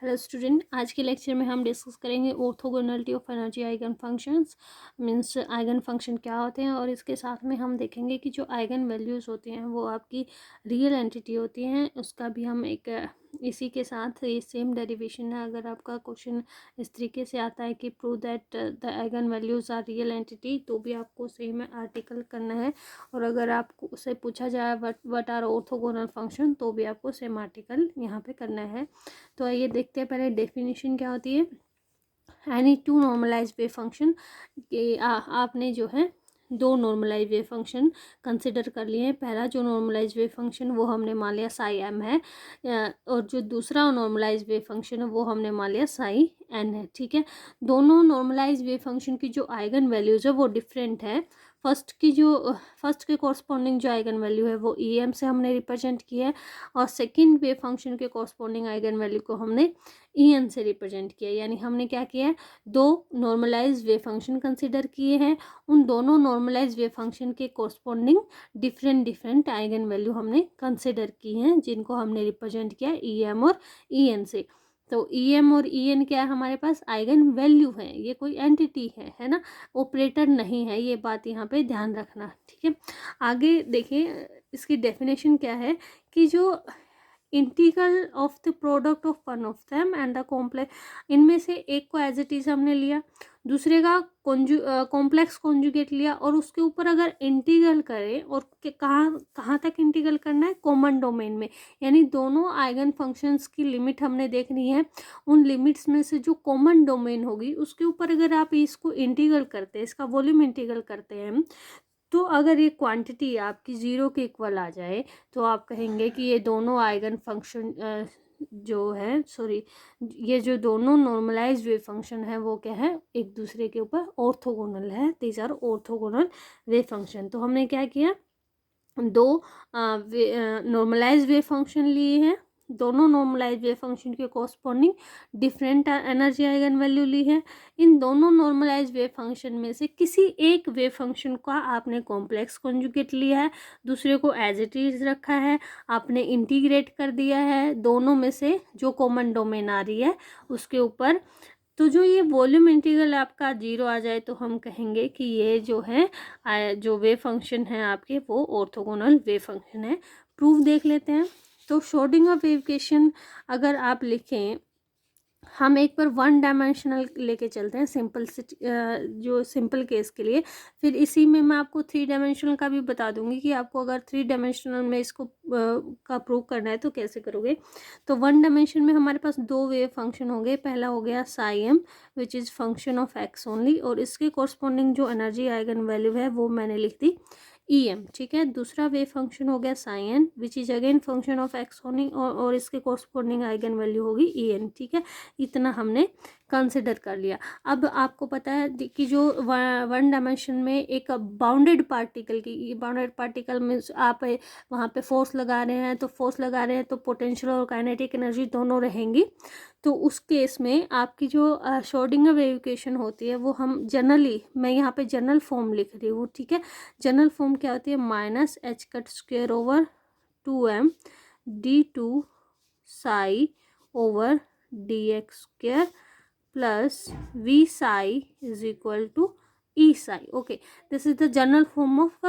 Hello student, आज के lecture में हम डिस्कस करेंगे orthogonality of energy eigen functions. Means eigen function क्या होते हैं, और इसके साथ में हम देखेंगे कि जो आइगन वैल्यूज़ होती हैं वो आपकी रियल एंटिटी होती हैं, उसका भी हम एक इसी के साथ ये सेम डेरिवेशन है। अगर आपका क्वेश्चन इस तरीके से आता है कि prove that the eigenvalues are real entity, तो भी आपको सेम आर्टिकल करना है। और अगर आपको उससे पूछा जाए व्हाट आर ऑर्थोगोनल फंक्शन, तो भी आपको सेम आर्टिकल यहाँ पे करना है। तो आइए देखते हैं पहले डेफिनेशन क्या होती है। Any two normalise wave function के आपने जो है दो नॉर्मलाइज वेव फंक्शन कंसिडर कर लिए हैं। पहला जो नॉर्मलाइज वेव फंक्शन वो हमने मान लिया साई एम है, और जो दूसरा नॉर्मलाइज वेव फंक्शन है वो हमने मान लिया साई एन है। ठीक है, दोनों नॉर्मलाइज वेव फंक्शन की जो आइगन वैल्यूज है वो डिफरेंट है। फर्स्ट के कॉरस्पॉन्डिंग जो आइगन वैल्यू है वो ई एम से हमने रिप्रेजेंट किया है, और सेकेंड वेव फंक्शन के कॉरस्पॉन्डिंग आइगन वैल्यू को हमने ई एन से रिप्रेजेंट किया। यानी हमने क्या किया है, दो नॉर्मलाइज वेव फंक्शन कंसिडर किए हैं, उन दोनों नॉर्मलाइज वेव फंक्शन के corresponding different different eigen value हमने कंसिडर की हैं, जिनको हमने रिप्रेजेंट किया ई एम और ई एन से। तो ई एम और ई एन क्या है, हमारे पास आइगन वैल्यू है, ये कोई एंटिटी है ना, ऑपरेटर नहीं है। ये बात यहाँ पे ध्यान रखना, ठीक है। आगे देखिए इसकी डेफिनेशन क्या है कि जो integral of the product of one of them and the complex, इनमें से एक को एज इट इज हमने लिया, दूसरे का कॉम्प्लेक्स कॉन्जुगेट लिया, और उसके ऊपर अगर इंटीग्रल करें, और कहाँ कहाँ तक इंटीग्रल करना है, कॉमन डोमेन में। यानी दोनों आइगन फंक्शंस की लिमिट हमने देखनी है, उन लिमिट्स में से जो कॉमन डोमेन होगी उसके ऊपर अगर आप इसको इंटीग्रल करते हैं, इसका वॉल्यूम इंटीग्रल करते हैं, तो अगर ये क्वांटिटी आपकी ज़ीरो के इक्वल आ जाए, तो आप कहेंगे कि ये दोनों आइगन फंक्शन जो है सॉरी ये जो दोनों नॉर्मलाइज्ड वेव फंक्शन है वो क्या है, एक दूसरे के ऊपर ऑर्थोगोनल है। These are orthogonal wave function. तो हमने क्या किया, दो नॉर्मलाइज्ड वेव फंक्शन लिए हैं, दोनों नॉर्मलाइज्ड वेव फंक्शन के corresponding different energy eigen value ली है। इन दोनों नॉर्मलाइज्ड वेव फंक्शन में से किसी एक वेव फंक्शन का आपने कॉम्प्लेक्स कॉन्जुगेट लिया है, दूसरे को एज इट इज रखा है, आपने इंटीग्रेट कर दिया है दोनों में से जो कॉमन डोमेन आ रही है उसके ऊपर। तो जो ये वॉल्यूम इंटीग्रल आपका जीरो आ जाए, तो हम कहेंगे कि ये जो है जो वेव फंक्शन है आपके वो ऑर्थोगोनल वेव फंक्शन है। प्रूफ देख लेते हैं। तो श्रोडिंगर वेव इक्वेशन अगर आप लिखें, हम एक बार वन डायमेंशनल लेके चलते हैं सिंपल जो सिंपल केस के लिए, फिर इसी में मैं आपको थ्री डायमेंशनल का भी बता दूंगी कि आपको अगर थ्री डायमेंशनल में इसको का प्रूव करना है तो कैसे करोगे। तो वन डायमेंशन में हमारे पास दो वेव फंक्शन होंगे। पहला हो गया psi m which is function of x only, और इसके कॉरस्पॉन्डिंग जो एनर्जी आइगन वैल्यू है वो मैंने लिख दी ई एम। ठीक है, दूसरा वेव फंक्शन हो गया psi n which is again function of x only, और इसके कॉरस्पॉन्डिंग आइगन वैल्यू होगी ई एन। ठीक है, इतना हमने कंसिडर कर लिया। अब आपको पता है कि जो वन डायमेंशन में एक बाउंडेड पार्टिकल की, बाउंडेड पार्टिकल में आप वहाँ पे फोर्स लगा रहे हैं, तो फोर्स लगा रहे हैं तो पोटेंशियल और काइनेटिक एनर्जी दोनों रहेंगी। तो उस केस में आपकी जो श्रोडिंगर वेव इक्वेशन होती है वो हम जनरली, मैं यहाँ पे जनरल फॉर्म लिख रही हूँ। ठीक है, जनरल फॉर्म क्या होती है, minus h cut square over 2m d2 psi over dx square plus v psi is equal to E psi. Okay, this is the general form of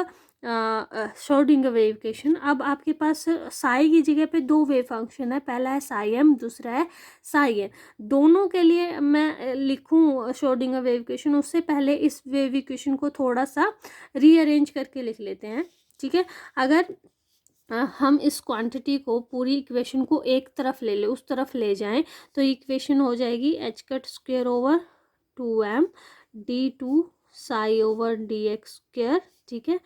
Schrodinger wave equation. अब आपके पास साई की जगह पे दो wave function है, पहला है Sai M, दूसरा है साई एन। दोनों के लिए मैं लिखूं श्रोडिंगर वेव इक्वेशन, उससे पहले इस वेव इक्वेशन को थोड़ा सा रीअरेंज करके लिख लेते हैं। ठीक है, अगर हम इस क्वांटिटी को, पूरी इक्वेशन को एक तरफ ले ले, उस तरफ ले जाएं, तो इक्वेशन हो जाएगी h cut square over 2m d2 psi over dx square, ठीक है,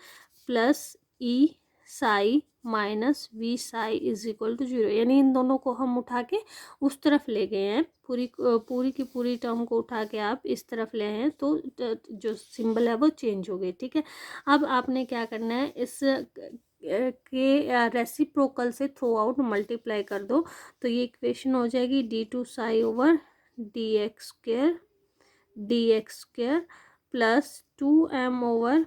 plus E psi minus V psi is equal to 0। यानी इन दोनों को हम उठा के उस तरफ ले गए हैं, पूरी की पूरी टर्म को उठा के आप इस तरफ ले हैं, तो जो सिंबल है वो चेंज हो गए। ठीक है, अब आपने क्या करना है, इस के रेसिप्रोकल से थ्रू आउट मल्टीप्लाई कर दो, तो ये इक्वेशन हो जाएगी d2 psi over dx square plus 2m over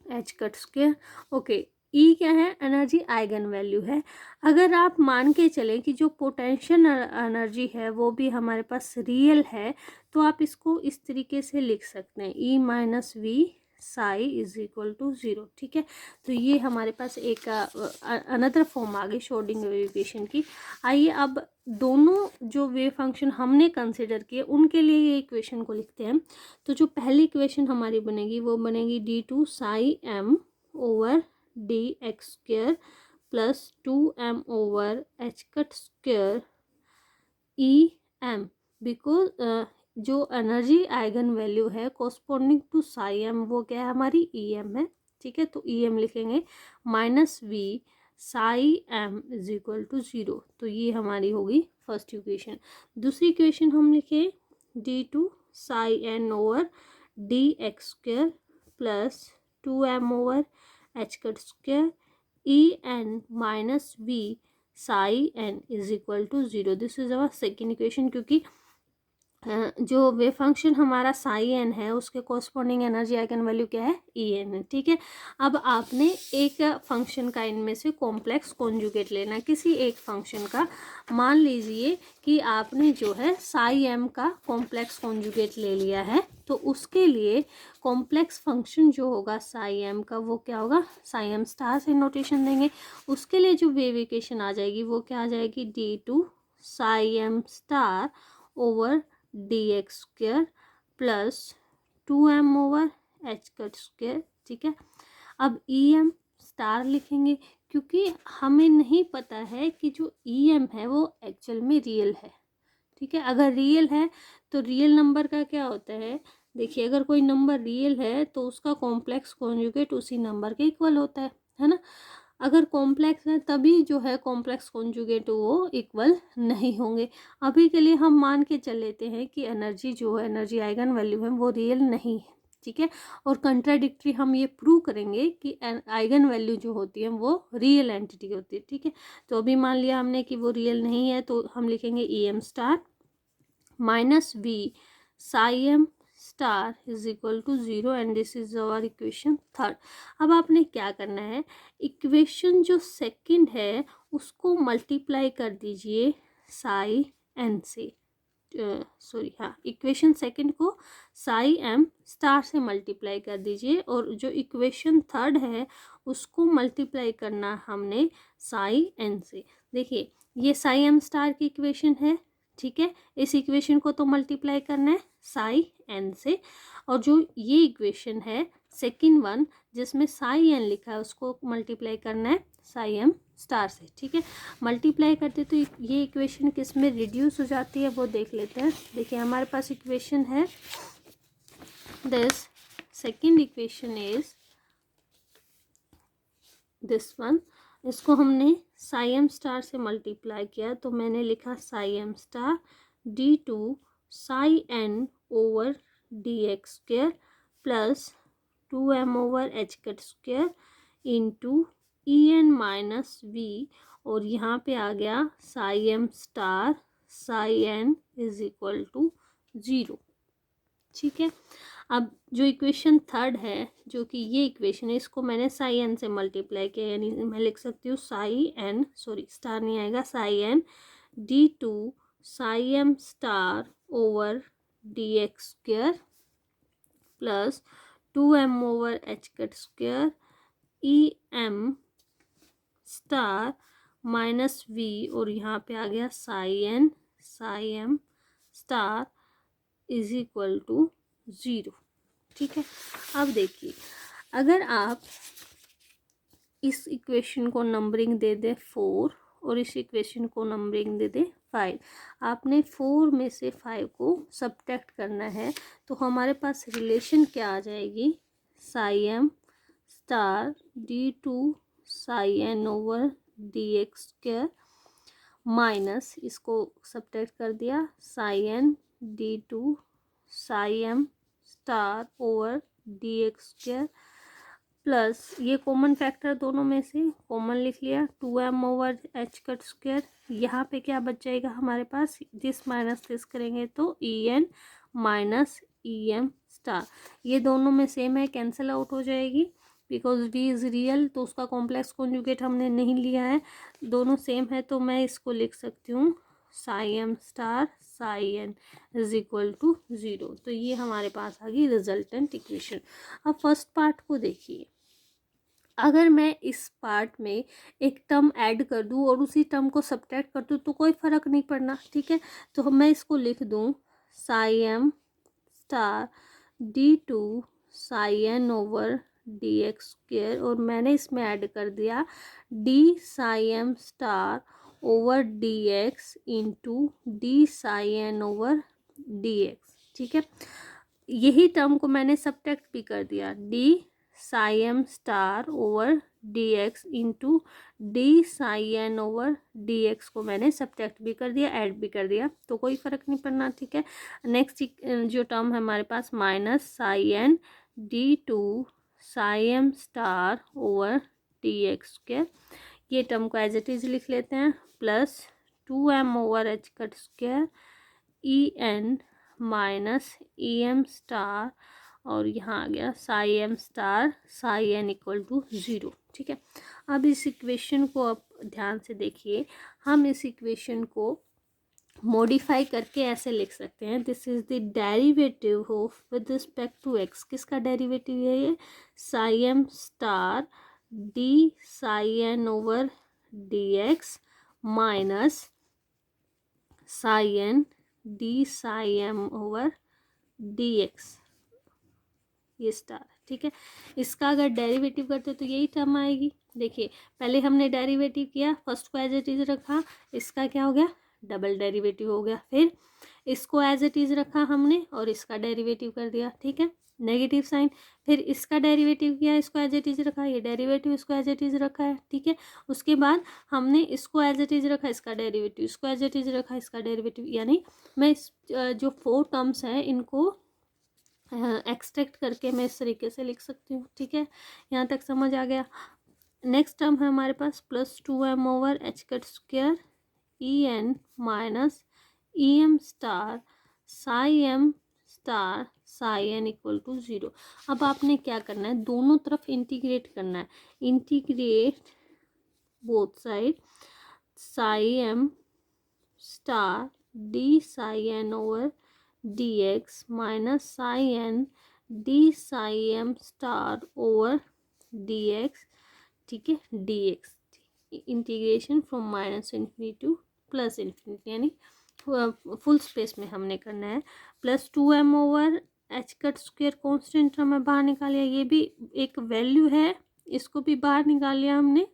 H cut square. Okay, E क्या है, एनर्जी आइगन वैल्यू है। अगर आप मान के चलें कि जो पोटेंशियल एनर्जी है वो भी हमारे पास रियल है, तो आप इसको इस तरीके से लिख सकते हैं, E minus V psi is equal to 0। ठीक है, तो ये हमारे पास एक अनदर फॉर्म आ गई श्रोडिंगर वेव इक्वेशन की। आइए अब दोनों जो वेव फंक्शन हमने कंसिडर किए उनके लिए ये इक्वेशन को लिखते हैं। तो जो पहली इक्वेशन हमारी बनेगी वो बनेगी d two psi m over D x square plus 2m over H cut square E m, because जो एनर्जी आइगन वैल्यू है कोस्पोंडिंग टू साई एम वो क्या है, हमारी ई एम है। ठीक है, तो ई एम लिखेंगे minus V psi m is equal to 0। तो ये हमारी होगी फर्स्ट इक्वेशन। दूसरी इक्वेशन हम लिखे d two psi n over D x square plus 2m over H cut square E N minus V psi n is equal to 0। This is our second equation, क्योंकि जो wave function हमारा Sai N है उसके corresponding energy eigen value क्या है, E N है। ठीक है, अब आपने एक फंक्शन का इनमें से कॉम्प्लेक्स कॉन्जुगेट लेना, किसी एक फंक्शन का। मान लीजिए कि आपने जो है साई एम का कॉम्प्लेक्स कॉन्जुगेट ले लिया है, तो उसके लिए कॉम्प्लेक्स फंक्शन जो होगा साई एम का वो क्या होगा, साई एम स्टार से नोटेशन देंगे। उसके लिए जो वेव इक्वेशन आ जाएगी वो क्या आ जाएगी, d two psi M star over D x square plus 2m over H cut square. ठीक है, अब ई एम स्टार लिखेंगे क्योंकि हमें नहीं पता है कि जो ई एम है वो एक्चुअल में रियल है। ठीक है, अगर रियल है तो रियल नंबर का क्या होता है, देखिए अगर कोई नंबर रियल है तो उसका कॉम्प्लेक्स कॉन्जुगेट उसी नंबर के इक्वल होता है ना। अगर कॉम्प्लेक्स है तभी जो है कॉम्प्लेक्स कॉन्जुगेट वो इक्वल नहीं होंगे। अभी के लिए हम मान के चल लेते हैं कि एनर्जी जो है, एनर्जी आइगन वैल्यू है वो रियल नहीं है। ठीक है, और कंट्राडिक्टरी हम ये प्रूव करेंगे कि आइगन वैल्यू जो होती है वो रियल एंटिटी होती है। ठीक है, तो अभी मान लिया हमने कि वो रियल नहीं है, तो हम लिखेंगे E M star minus V psi M star is equal to 0 and this is our equation third. अब आपने क्या करना है, इक्वेशन जो सेकंड है उसको मल्टीप्लाई कर दीजिए साई एन से, सॉरी हाँ, इक्वेशन सेकंड को साई एम स्टार से मल्टीप्लाई कर दीजिए, और जो इक्वेशन थर्ड है उसको मल्टीप्लाई करना हमने साई एन से। देखिए ये साई एम स्टार की इक्वेशन है। ठीक है, इस इक्वेशन को तो मल्टीप्लाई करना है साई एन से, और जो ये इक्वेशन है सेकंड वन जिसमें साई एन लिखा है उसको मल्टीप्लाई करना है साई एम स्टार से। ठीक है, मल्टीप्लाई करते तो ये इक्वेशन किस में रिड्यूस हो जाती है वो देख लेते हैं। देखिए हमारे पास इक्वेशन है this second equation is this one, इसको हमने साई एम स्टार से मल्टीप्लाई किया तो मैंने लिखा psi M star d two psi n over D x square plus 2m over H cut square into E N minus V, और यहाँ पे आ गया psi M star psi n is equal to 0। ठीक है, अब जो इक्वेशन थर्ड है जो कि ये इक्वेशन है इसको मैंने साई एन से मल्टीप्लाई किया, यानी मैं लिख सकती हूँ साई एन, सॉरी स्टार नहीं आएगा, psi N d two psi M star over D x square plus 2m over H cut square E M star minus V, और यहाँ पे आ गया psi M star is equal to 0। ठीक है, अब देखिए अगर आप इस इक्वेशन को नंबरिंग दे दे 4 और इस इक्वेशन को नंबरिंग दे दे 5, आपने 4 में से 5 को सब्ट्रैक्ट करना है, तो हमारे पास रिलेशन क्या आ जाएगी, psi M star d two psi n over D x square minus, इसको सब्ट्रैक्ट कर दिया, psi N d two psi M star over D x square plus, ये कॉमन फैक्टर दोनों में से कॉमन लिख लिया, 2m over H cut square. यहाँ पे क्या बच जाएगा हमारे पास, दिस माइनस दिस करेंगे तो E N minus E M star, ये दोनों में सेम है, कैंसिल आउट हो जाएगी, बिकॉज वी इज़ रियल, तो उसका कॉम्प्लेक्स कॉन्जुगेट हमने नहीं लिया है, दोनों सेम है, तो मैं इसको लिख सकती हूँ psi M star psi n is equal to 0। तो ये हमारे पास आ गई रिजल्टेंट इक्वेशन। अब फर्स्ट पार्ट को देखिए, अगर मैं इस पार्ट में एक टर्म ऐड कर दूँ और उसी टर्म को सब्ट्रैक्ट कर दूँ तो कोई फ़र्क नहीं पड़ना, ठीक है। तो मैं इसको लिख दूँ psi M star d2 psi n over D x square, और मैंने इसमें ऐड कर दिया d psi M star over D x into d psi n over D x, ठीक है। यही टर्म को मैंने सब्ट्रैक्ट भी कर दिया, d psi M star over D x into d psi n over D x को मैंने सब्ट्रैक्ट भी कर दिया, ऐड भी कर दिया, तो कोई फ़र्क नहीं पड़ना, ठीक है। नेक्स्ट जो टर्म है हमारे पास minus psi N d2 psi M star over D x square, ये टर्म को एज इट इज़ लिख लेते हैं, plus 2m over H cut square E N minus E M star, और यहाँ आ गया psi M star psi N equal to 0, ठीक है। अब इस इक्वेशन को आप ध्यान से देखिए, हम इस इक्वेशन को मॉडिफाई करके ऐसे लिख सकते हैं, this is the derivative of with respect to x, किसका डेरिवेटिव है ये, psi M star d psi n over D x minus psi N d psi m over D x, ये स्टार, ठीक है। इसका अगर डेरिवेटिव करते तो यही टर्म आएगी। देखिए पहले हमने डेरिवेटिव किया, फर्स्ट को एज इट इज़ रखा, इसका क्या हो गया, डबल डेरिवेटिव हो गया, फिर इसको एज इट इज़ रखा हमने और इसका डेरिवेटिव कर दिया, ठीक है, नेगेटिव साइन, फिर इसका डेरिवेटिव किया, इसको एज इट इज़ रखा, ये डेरिवेटिव इसको एज इट इज़ रखा है, ठीक है। उसके बाद हमने इसको एज इट इज़ रखा, इसका डेरिवेटिव, इसको एज इट इज़ रखा, इसका डेरिवेटिव, यानी मैं इस जो 4 टर्म्स हैं इनको एक्सट्रैक्ट करके मैं इस तरीके से लिख सकती हूँ, ठीक है। यहाँ तक समझ आ गया। नेक्स्ट टर्म है हमारे पास plus 2m over H cut square E N minus E M star psi M star psi N equal to 0। अब आपने क्या करना है, दोनों तरफ इंटीग्रेट करना है, integrate both side psi M star d psi n over D x minus psi N d psi M star over D x, ठीक है, d x, integration from minus infinity to plus infinity, यानी full space में हमने करना है। Plus 2m over H cut square constant हमें बाहर निकाल लिया, ये भी एक वैल्यू है, इसको भी बाहर निकाल लिया हमने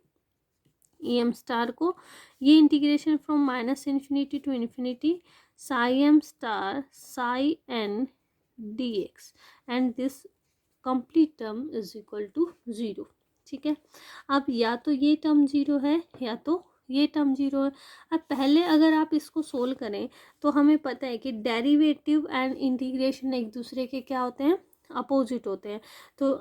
ई एम स्टार को। ये integration from minus infinity to infinity psi M star psi N D x and this complete term is equal to 0, ठीक है। अब या तो ये टर्म 0 है या तो ये टर्म 0 है। अब पहले अगर आप इसको सोल्व करें तो हमें पता है कि डेरिवेटिव एंड इंटीग्रेशन एक दूसरे के क्या होते हैं, अपोजिट होते हैं। तो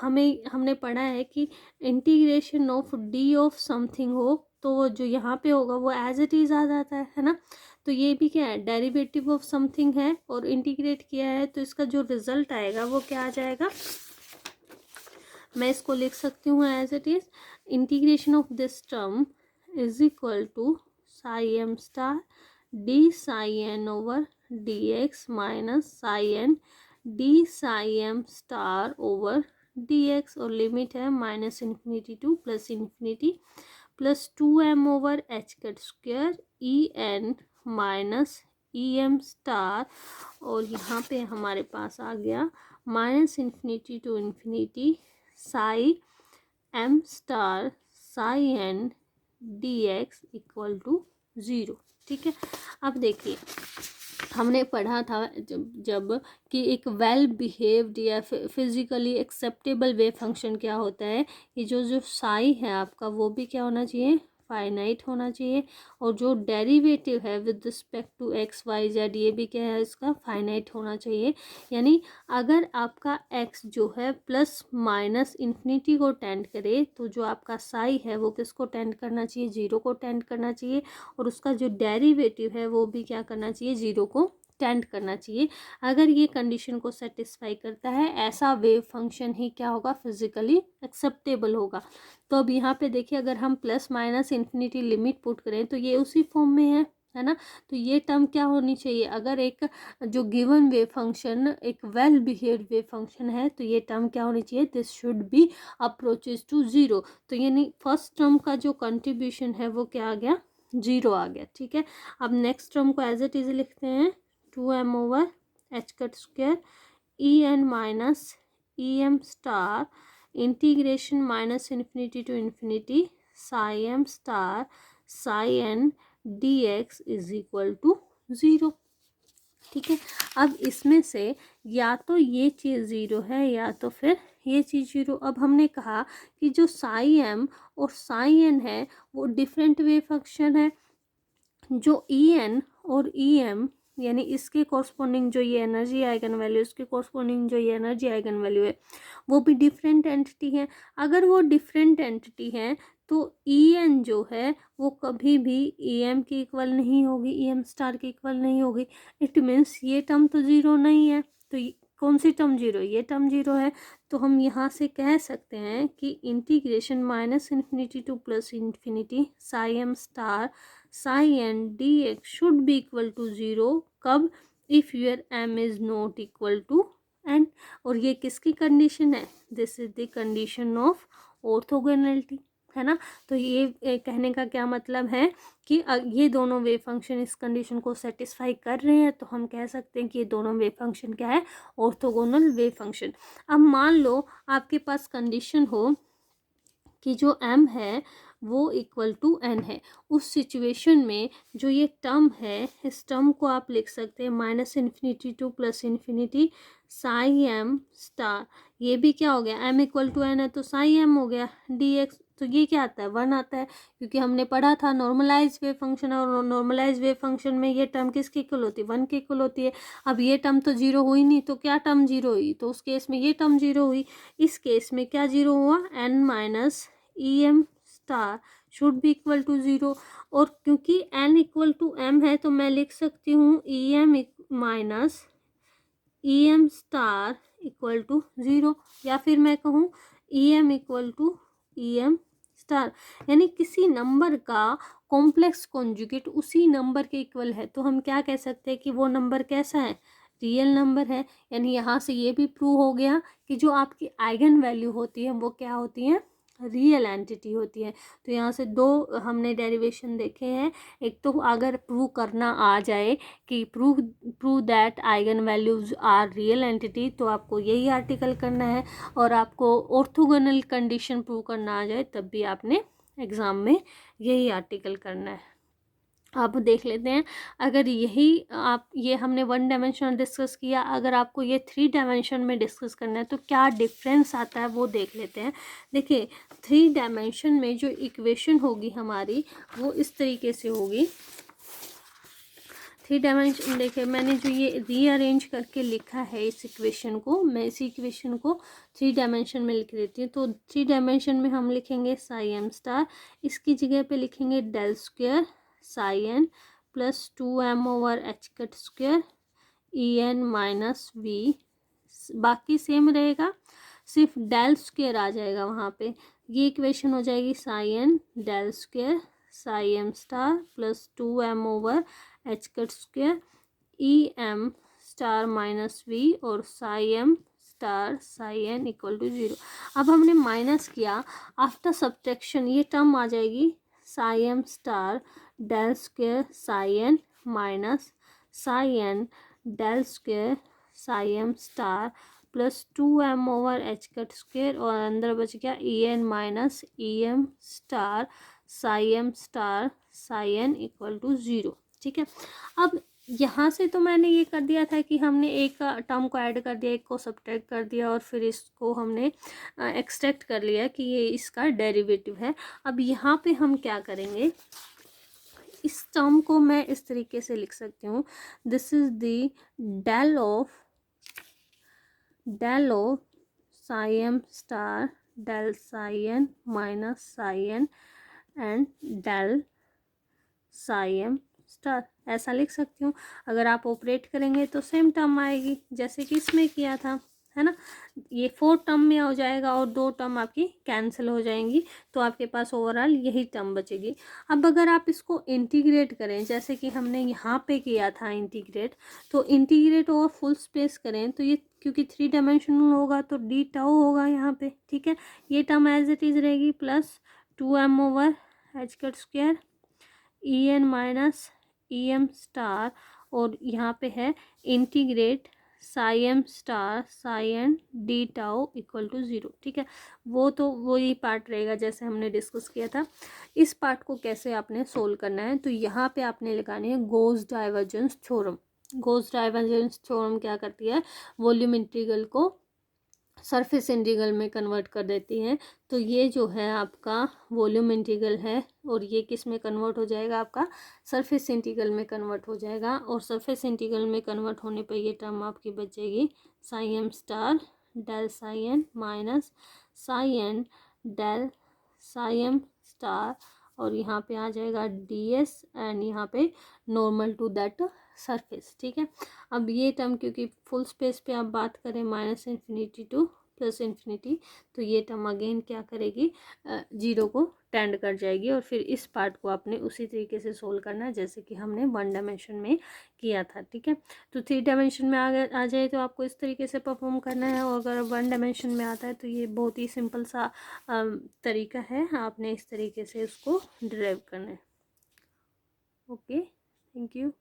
हमने पढ़ा है कि integration of D of something हो तो वो जो यहाँ पे होगा वो एज इट इज़ आ जाता है ना। तो ये भी क्या है, डेरिवेटिव ऑफ समथिंग है और इंटीग्रेट किया है, तो इसका जो रिजल्ट आएगा वो क्या आ जाएगा, मैं इसको लिख सकती हूँ as it is, integration of this term is equal to psi M star d psi n over D x minus psi N d psi M star over D x, और लिमिट है minus infinity to plus infinity, plus 2m over H cut square E N minus E M star, और यहाँ पे हमारे पास आ गया minus infinity to infinity psi M star psi N D x equal to 0, ठीक है। अब देखिए हमने पढ़ा था जब कि एक वेल बिहेव्ड या फिजिकली एक्सेप्टेबल वेव फंक्शन क्या होता है, कि जो साई है आपका वो भी क्या होना चाहिए, फाइनाइट होना चाहिए, और जो डेरिवेटिव है with respect to x y z ये भी क्या है, इसका फाइनाइट होना चाहिए। यानी अगर आपका एक्स जो है प्लस माइनस इन्फिनिटी को टेंड करे तो जो आपका साई है वो किसको टेंड करना चाहिए, 0 को टेंड करना चाहिए, और उसका जो डेरिवेटिव है वो भी क्या करना चाहिए, 0 को एक्सटेंड करना चाहिए। अगर ये कंडीशन को सेटिस्फाई करता है, ऐसा वेव फंक्शन ही क्या होगा, फिजिकली एक्सेप्टेबल होगा। तो अब यहाँ पे देखिए, अगर हम plus minus infinity limit put करें तो ये उसी फॉर्म में है ना। तो ये टर्म क्या होनी चाहिए, अगर एक जो गिवन वेव फंक्शन एक वेल बिहेव्ड वेव फंक्शन है तो ये टर्म क्या होनी चाहिए, this should be approaches to zero. तो यानी फर्स्ट टर्म का जो कंट्रीब्यूशन है वो क्या आ गया, जीरो आ गया। ठीक है, अब नेक्स्ट टर्म को एज इट इज लिखते हैं, 2m over H cut square e N minus E M star integration minus infinity to infinity psi M star psi N D x is equal to zero. ठीक है, अब इसमें से या तो ये चीज़ ज़ीरो है या तो फिर ये चीज़ ज़ीरो। अब हमने कहा कि जो साई एम और साई एन है वो डिफरेंट वेव फंक्शन है, जो ई एन और ई एम यानी इसके कॉरस्पॉन्डिंग जो ये एनर्जी आइगन वैल्यू, इसके कॉरस्पॉन्डिंग जो ये एनर्जी आइगन वैल्यू है वो भी डिफरेंट एंटिटी है। अगर वो डिफरेंट एंटिटी है तो ई एन जो है वो कभी भी ई एम के इक्वल नहीं होगी, ई एम स्टार के इक्वल नहीं होगी। इट मीन्स ये टर्म तो ज़ीरो नहीं है। तो कौन सी टर्म जीरो, ये टर्म जीरो है। तो हम यहाँ से कह सकते हैं कि integration minus infinity to plus infinity psi M star psi N D X should be equal to zero. कब, if your M is not equal to N. और ये किसकी कंडीशन है, this is the condition of orthogonality, है ना। तो ये कहने का क्या मतलब है कि ये दोनों वेव फंक्शन इस कंडीशन को सेटिस्फाई कर रहे हैं, तो हम कह सकते हैं कि ये दोनों वेव फंक्शन क्या है, ऑर्थोगोनल वेव फंक्शन। अब मान लो आपके पास कंडीशन हो कि जो m है वो इक्वल टू n है। उस सिचुएशन में जो ये टर्म है, इस टर्म को आप लिख सकते हैं minus infinity to plus infinity psi M star. ये भी क्या हो गया, m इक्वल टू n है तो साई m हो गया dx। तो ये क्या आता है, 1 आता है, क्योंकि हमने पढ़ा था नॉर्मलाइज वेव फंक्शन, और नॉर्मलाइज वेव फंक्शन में ये टर्म किसकी इक्वल होती है, 1 की इक्वल होती है। अब ये टर्म तो जीरो हुई नहीं, तो क्या टर्म जीरो हुई, तो उस केस में ये टर्म जीरो हुई। इस केस में क्या जीरो हुआ, n minus E M star should be equal to zero. और क्योंकि n इक्वल टू m है तो मैं लिख सकती हूँ e m minus E M star equal to zero, या फिर मैं कहूँ e m equal to e M star. यानी किसी नंबर का कॉम्प्लेक्स कॉन्जुगेट उसी नंबर के इक्वल है, तो हम क्या कह सकते हैं कि वो नंबर कैसा है, रियल नंबर है। यानी यहाँ से ये भी प्रूव हो गया कि जो आपकी आइगन वैल्यू होती है वो क्या होती है, रियल एंटिटी होती है। तो यहाँ से दो हमने डेरिवेशन देखे हैं। एक तो अगर प्रूव करना आ जाए कि prove that eigen values are real entity, तो आपको यही आर्टिकल करना है। और आपको ऑर्थोगोनल कंडीशन प्रूव करना आ जाए तब भी आपने एग्ज़ाम में यही आर्टिकल करना है। आप देख लेते हैं, अगर यही आप ये हमने 1 डायमेंशन डिस्कस किया, अगर आपको ये 3 डायमेंशन में डिस्कस करना है तो क्या डिफरेंस आता है वो देख लेते हैं। देखिए 3 डायमेंशन में जो इक्वेशन होगी हमारी वो इस तरीके से होगी। 3 डायमेंशन देखिए, मैंने जो ये रीअरेंज करके लिखा है इस इक्वेशन को, मैं इसी इक्वेशन को 3 डायमेंशन में लिख देती हूँ। तो 3 डायमेंशन में हम लिखेंगे साई एम स्टार, इसकी जगह पे लिखेंगे del square psi n plus 2m over H cut square e N minus v. बाकी सेम रहेगा, सिर्फ डेल स्क्वायर आ जाएगा वहाँ पे। ये इक्वेशन हो जाएगी psi N del square psi M star plus 2m over H cut square E M star minus V और psi M star psi N equal to zero. अब हमने माइनस किया, आफ्टर सब्ट्रैक्शन ये टर्म आ जाएगी psi M star del square psi N minus psi N del square psi M star plus 2m over H cut square, और अंदर बच गया E N minus E M star psi M star psi N equal to zero. ठीक है, अब यहाँ से तो मैंने ये कर दिया था कि हमने एक टर्म को ऐड कर दिया, एक को सब्ट्रैक्ट कर दिया, और फिर इसको हमने एक्सट्रैक्ट कर लिया कि ये इसका डेरिवेटिव है। अब यहाँ पे हम क्या करेंगे, इस टर्म को मैं इस तरीके से लिख सकती हूँ, this is the del of psi M star del psi N minus psi n and del psi M star, ऐसा लिख सकती हूँ। अगर आप ऑपरेट करेंगे तो सेम टर्म आएगी जैसे कि इसमें किया था, है ना। ये 4 टर्म में हो जाएगा और 2 टर्म आपकी कैंसिल हो जाएंगी, तो आपके पास ओवरऑल यही टर्म बचेगी। अब अगर आप इसको इंटीग्रेट करें जैसे कि हमने यहाँ पे किया था इंटीग्रेट, तो इंटीग्रेट ओवर फुल स्पेस करें तो ये क्योंकि 3 डायमेंशनल होगा तो डी टाउ होगा यहाँ पे, ठीक है। ये टर्म एज इट इज रहेगी plus 2m over H cut square e N minus E M star, और यहाँ पे है integrate psi M star psi N d tau equal to 0, ठीक है। वो तो वही पार्ट रहेगा जैसे हमने डिस्कस किया था। इस पार्ट को कैसे आपने सोल्व करना है, तो यहाँ पे आपने लगानी है Gauss divergence theorem. Gauss divergence theorem क्या करती है, वॉल्यूम इंटीग्रल को सरफेस इंटीग्रल में कन्वर्ट कर देती है। तो ये जो है आपका वॉल्यूम इंटीग्रल है और ये किस में कन्वर्ट हो जाएगा, आपका सरफेस इंटीग्रल में कन्वर्ट हो जाएगा। और सरफेस इंटीग्रल में कन्वर्ट होने पर ये टर्म आपकी बचेगी psi M star del psi N minus psi N del psi M star, और यहाँ पे आ जाएगा डी एस एंड यहाँ पे नॉर्मल टू दैट सरफेस, ठीक है। अब ये टर्म क्योंकि फुल स्पेस पे आप बात करें minus infinity to plus infinity, तो ये टर्म अगेन क्या करेगी, 0 को टेंड कर जाएगी। और फिर इस पार्ट को आपने उसी तरीके से सोल्व करना है जैसे कि हमने 1 डायमेंशन में किया था, ठीक है। तो 3 डायमेंशन में आ जाए तो आपको इस तरीके से परफॉर्म करना है, और अगर 1 डायमेंशन में आता है तो ये बहुत ही सिंपल सा तरीका है, आपने इस तरीके से उसको डिराइव करना है। Okay, thank you.